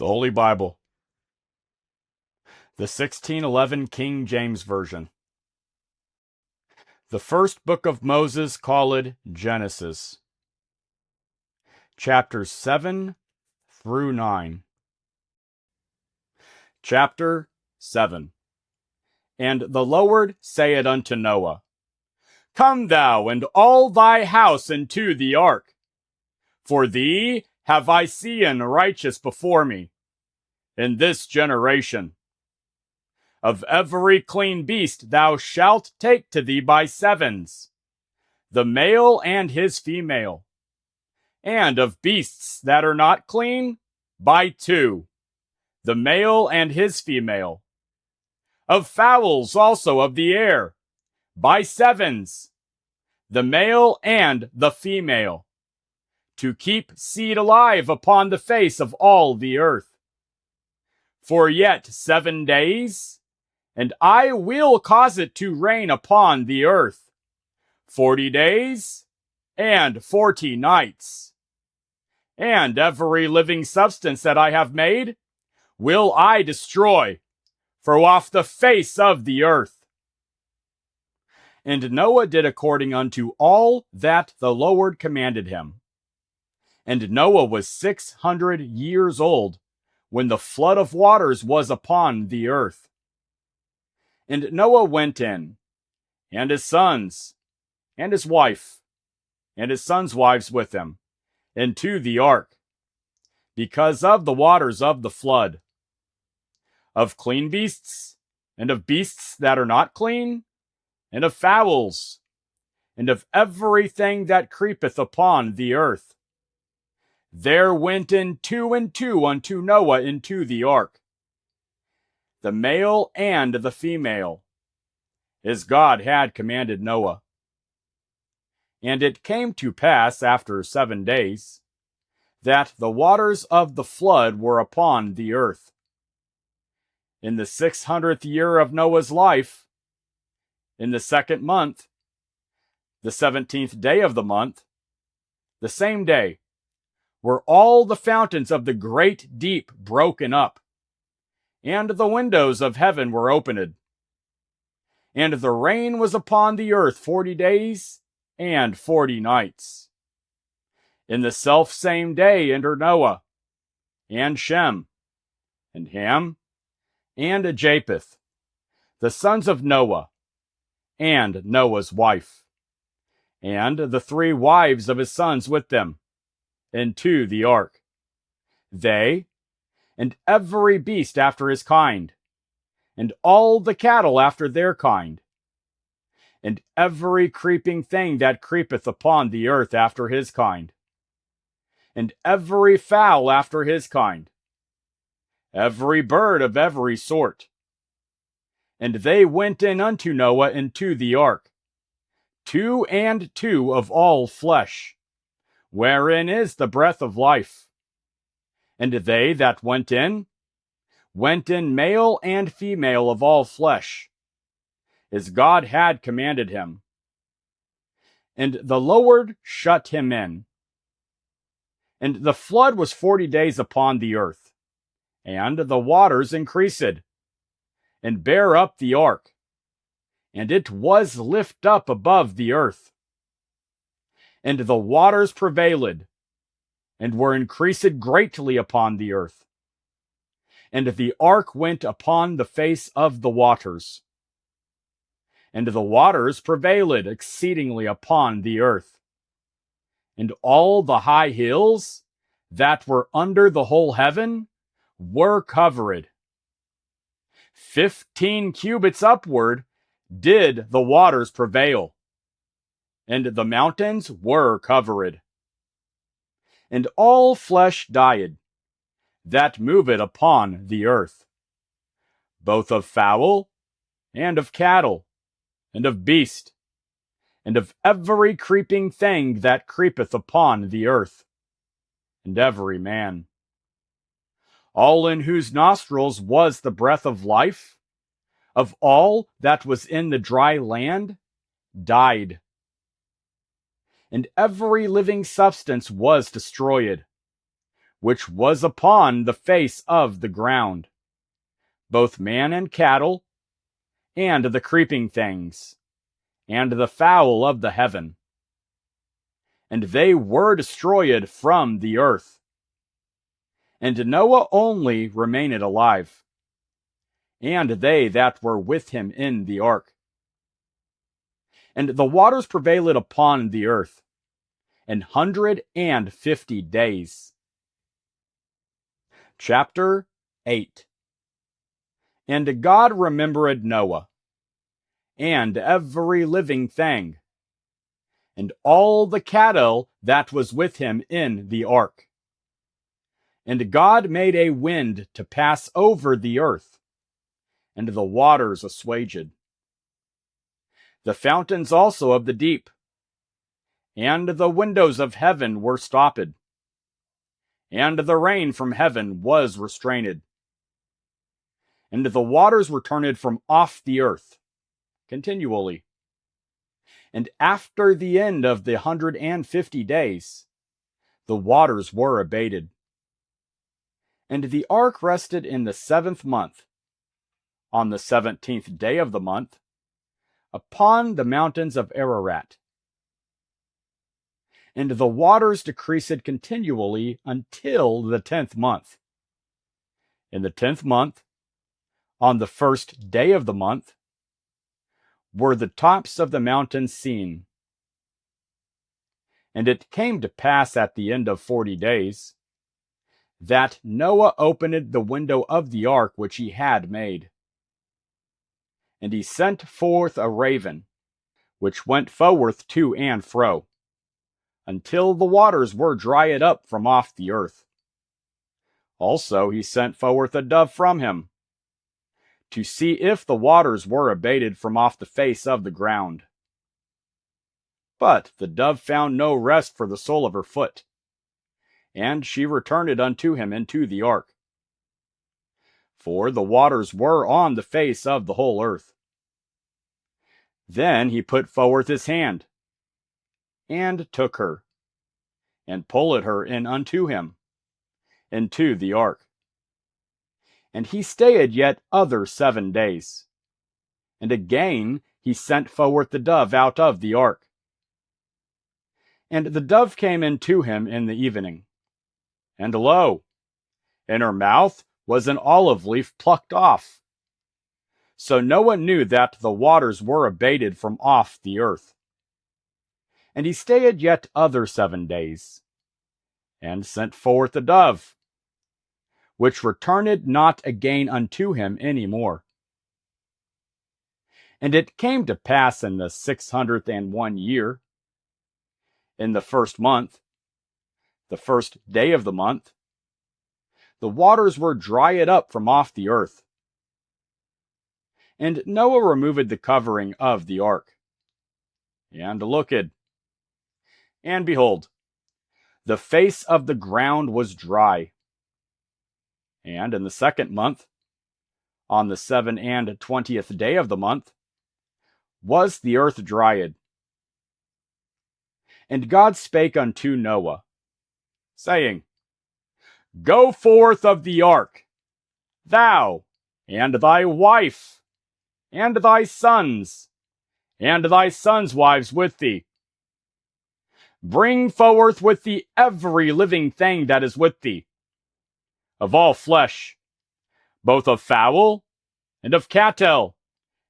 The Holy Bible, the 1611 King James Version. The first book of Moses called Genesis. Chapters 7 through 9. Chapter 7. And the Lord said unto Noah, Come thou and all thy house into the ark, for thee have I seen righteous before me in this generation. Of every clean beast thou shalt take to thee by sevens, the male and his female, and of beasts that are not clean, by two, the male and his female. Of fowls also of the air, by sevens, the male and the female, to keep seed alive upon the face of all the earth. For yet 7 days, and I will cause it to rain upon the earth 40 days and 40 nights. And every living substance that I have made will I destroy from off the face of the earth. And Noah did according unto all that the Lord commanded him. And Noah was 600 years old when the flood of waters was upon the earth. And Noah went in, and his sons, and his wife, and his sons' wives with him, into the ark, because of the waters of the flood. Of clean beasts, and of beasts that are not clean, and of fowls, and of everything that creepeth upon the earth. There went in 2 and 2 unto Noah into the ark, the male and the female, as God had commanded Noah. And it came to pass after 7 days, that the waters of the flood were upon the earth. In the 600th year of Noah's life, in the 2nd month, the 17th day of the month, the same day, were all the fountains of the great deep broken up, and the windows of heaven were opened. And the rain was upon the earth 40 days and 40 nights. In the selfsame day entered Noah, and Shem, and Ham, and Japheth, the sons of Noah, and Noah's wife, and the 3 wives of his sons with them, into the ark. They, and every beast after his kind, and all the cattle after their kind, and every creeping thing that creepeth upon the earth after his kind, and every fowl after his kind, every bird of every sort. And they went in unto Noah into the ark, 2 and 2 of all flesh, wherein is the breath of life. And they that went in male and female of all flesh, as God had commanded him. And the Lord shut him in. And the flood was 40 days upon the earth, and the waters increased, and bare up the ark, and it was lift up above the earth. And the waters prevailed, and were increased greatly upon the earth. And the ark went upon the face of the waters. And the waters prevailed exceedingly upon the earth. And all the high hills that were under the whole heaven were covered. 15 cubits upward did the waters prevail, and the mountains were covered. And all flesh died, that moved upon the earth, both of fowl, and of cattle, and of beast, and of every creeping thing that creepeth upon the earth, and every man. All in whose nostrils was the breath of life, of all that was in the dry land, died. And every living substance was destroyed, which was upon the face of the ground, both man and cattle, and the creeping things, and the fowl of the heaven. And they were destroyed from the earth. And Noah only remained alive, and they that were with him in the ark. And the waters prevailed upon the earth 150 days. Chapter 8. And God remembered Noah, and every living thing, and all the cattle that was with him in the ark. And God made a wind to pass over the earth, and the waters assuaged. The fountains also of the deep, and the windows of heaven were stopped, and the rain from heaven was restrained. And the waters were turned from off the earth continually. And after the end of the 150 days, the waters were abated. And the ark rested in the 7th month, on the 17th day of the month, upon the mountains of Ararat. And the waters decreased continually until the 10th month. In the 10th month, on the 1st day of the month, were the tops of the mountains seen. And it came to pass at the end of 40 days, that Noah opened the window of the ark which he had made. And he sent forth a raven, which went forth to and fro, until the waters were dried up from off the earth. Also he sent forth a dove from him, to see if the waters were abated from off the face of the ground. But the dove found no rest for the sole of her foot, and she returned unto him into the ark. For the waters were on the face of the whole earth. Then he put forth his hand, and took her, and pulled her in unto him, into the ark. And he stayed yet other 7 days. And again he sent forth the dove out of the ark. And the dove came into him in the evening. And lo, in her mouth was an olive leaf plucked off. So Noah knew that the waters were abated from off the earth. And he stayed yet other 7 days, and sent forth the dove, which returned not again unto him any more. And it came to pass in the 601 year, in the 1st month, the 1st day of the month, the waters were dried up from off the earth. And Noah removed the covering of the ark. And looked, and behold, the face of the ground was dry. And in the 2nd month, on the 27th day of the month, was the earth dried. And God spake unto Noah, saying, Go forth of the ark, thou, and thy wife, and thy sons, and thy sons' wives with thee. Bring forth with thee every living thing that is with thee, of all flesh, both of fowl, and of cattle,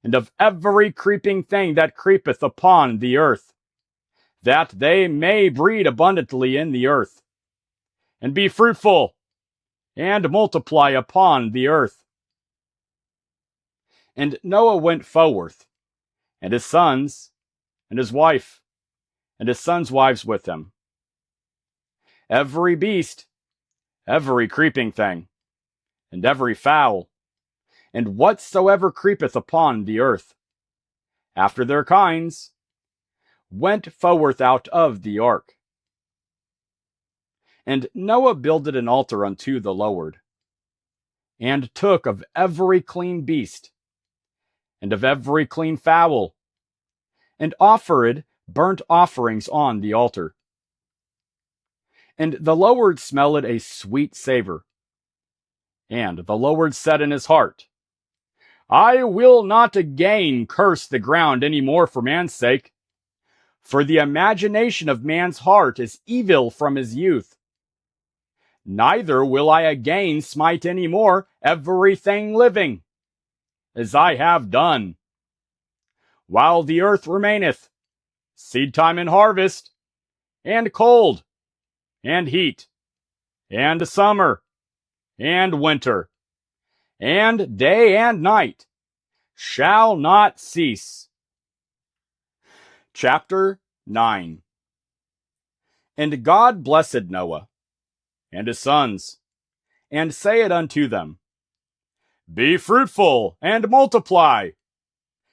and of every creeping thing that creepeth upon the earth, that they may breed abundantly in the earth, and be fruitful, and multiply upon the earth. And Noah went forth, and his sons, and his wife, and his sons' wives with him. Every beast, every creeping thing, and every fowl, and whatsoever creepeth upon the earth, after their kinds, went forth out of the ark. And Noah builded an altar unto the Lord, and took of every clean beast, and of every clean fowl, and offered burnt offerings on the altar. And the Lord smelled a sweet savor. And the Lord said in his heart, I will not again curse the ground any more for man's sake, for the imagination of man's heart is evil from his youth. Neither will I again smite any more everything living, as I have done. While the earth remaineth, seed time and harvest, and cold, and heat, and summer, and winter, and day and night shall not cease. Chapter 9. And God blessed Noah and his sons, and said unto them, Be fruitful, and multiply,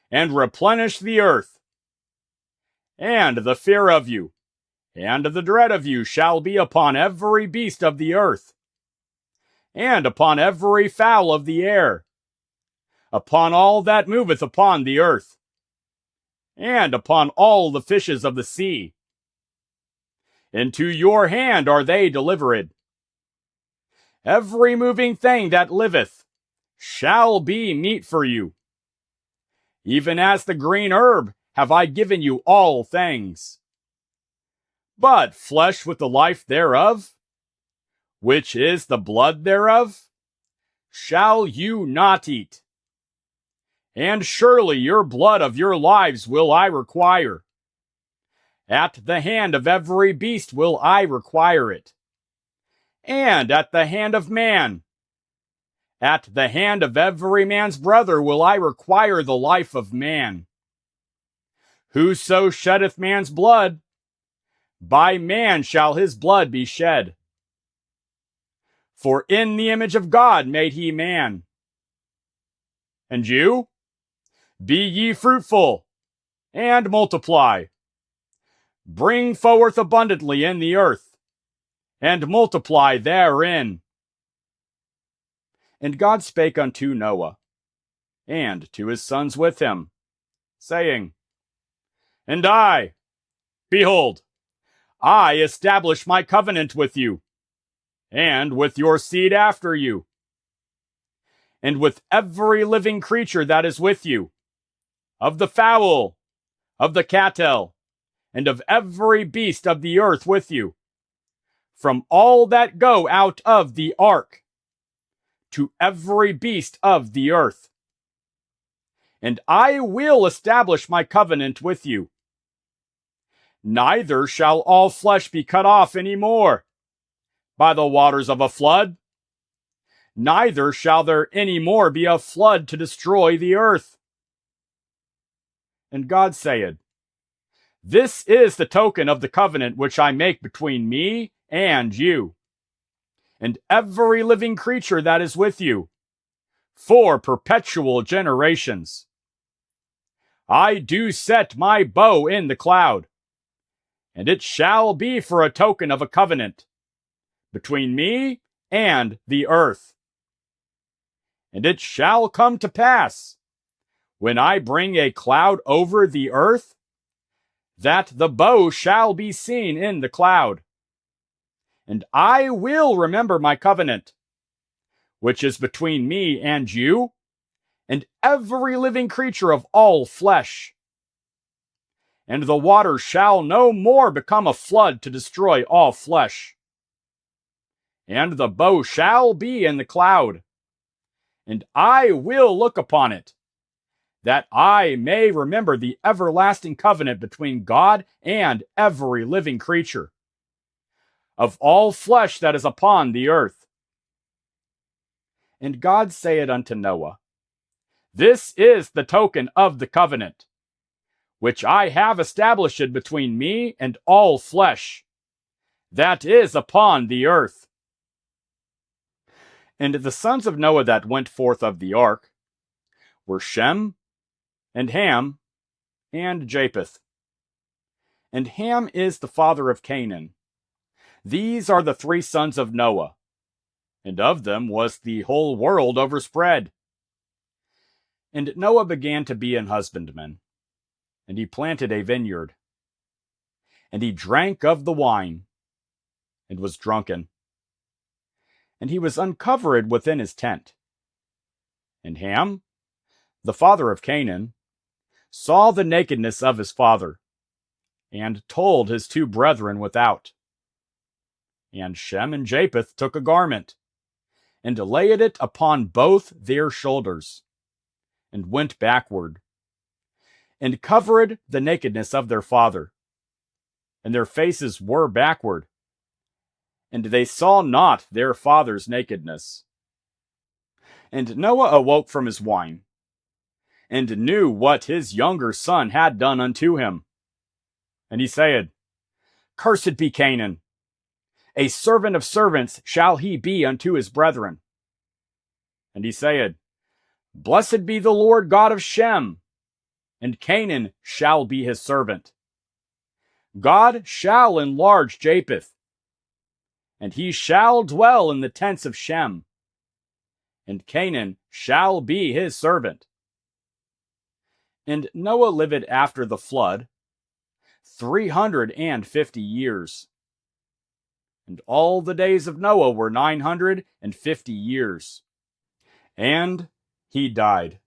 and replenish the earth. And the fear of you, and the dread of you shall be upon every beast of the earth, and upon every fowl of the air, upon all that moveth upon the earth, and upon all the fishes of the sea. Into your hand are they delivered. Every moving thing that liveth shall be meat for you. Even as the green herb have I given you all things. But flesh with the life thereof, which is the blood thereof, shall you not eat. And surely your blood of your lives will I require. At the hand of every beast will I require it. And at the hand of man, at the hand of every man's brother will I require the life of man. Whoso sheddeth man's blood, by man shall his blood be shed. For in the image of God made he man. And you? Be ye fruitful, and multiply. Bring forth abundantly in the earth, and multiply therein. And God spake unto Noah, and to his sons with him, saying, And I, behold, I establish my covenant with you, and with your seed after you, and with every living creature that is with you, of the fowl, of the cattle, and of every beast of the earth with you, from all that go out of the ark, to every beast of the earth. And I will establish my covenant with you. Neither shall all flesh be cut off any more by the waters of a flood, neither shall there any more be a flood to destroy the earth. And God said, This is the token of the covenant which I make between me and you, and every living creature that is with you, for perpetual generations. I do set my bow in the cloud, and it shall be for a token of a covenant between me and the earth. And it shall come to pass, when I bring a cloud over the earth, that the bow shall be seen in the cloud. And I will remember my covenant, which is between me and you, and every living creature of all flesh. And the water shall no more become a flood to destroy all flesh. And the bow shall be in the cloud, and I will look upon it, that I may remember the everlasting covenant between God and every living creature of all flesh that is upon the earth. And God said unto Noah, This is the token of the covenant, which I have established between me and all flesh that is upon the earth. And the sons of Noah that went forth of the ark were Shem, and Ham, and Japheth. And Ham is the father of Canaan. These are the three sons of Noah, and of them was the whole world overspread. And Noah began to be an husbandman, and he planted a vineyard. And he drank of the wine, and was drunken. And he was uncovered within his tent. And Ham, the father of Canaan, saw the nakedness of his father, and told his two brethren without. And Shem and Japheth took a garment, and laid it upon both their shoulders, and went backward, and covered the nakedness of their father, and their faces were backward, and they saw not their father's nakedness. And Noah awoke from his wine, and knew what his younger son had done unto him. And he said, Cursed be Canaan, a servant of servants shall he be unto his brethren. And he said, Blessed be the Lord God of Shem, and Canaan shall be his servant. God shall enlarge Japheth, and he shall dwell in the tents of Shem, and Canaan shall be his servant. And Noah lived after the flood 350 years. And all the days of Noah were 950 years. And he died.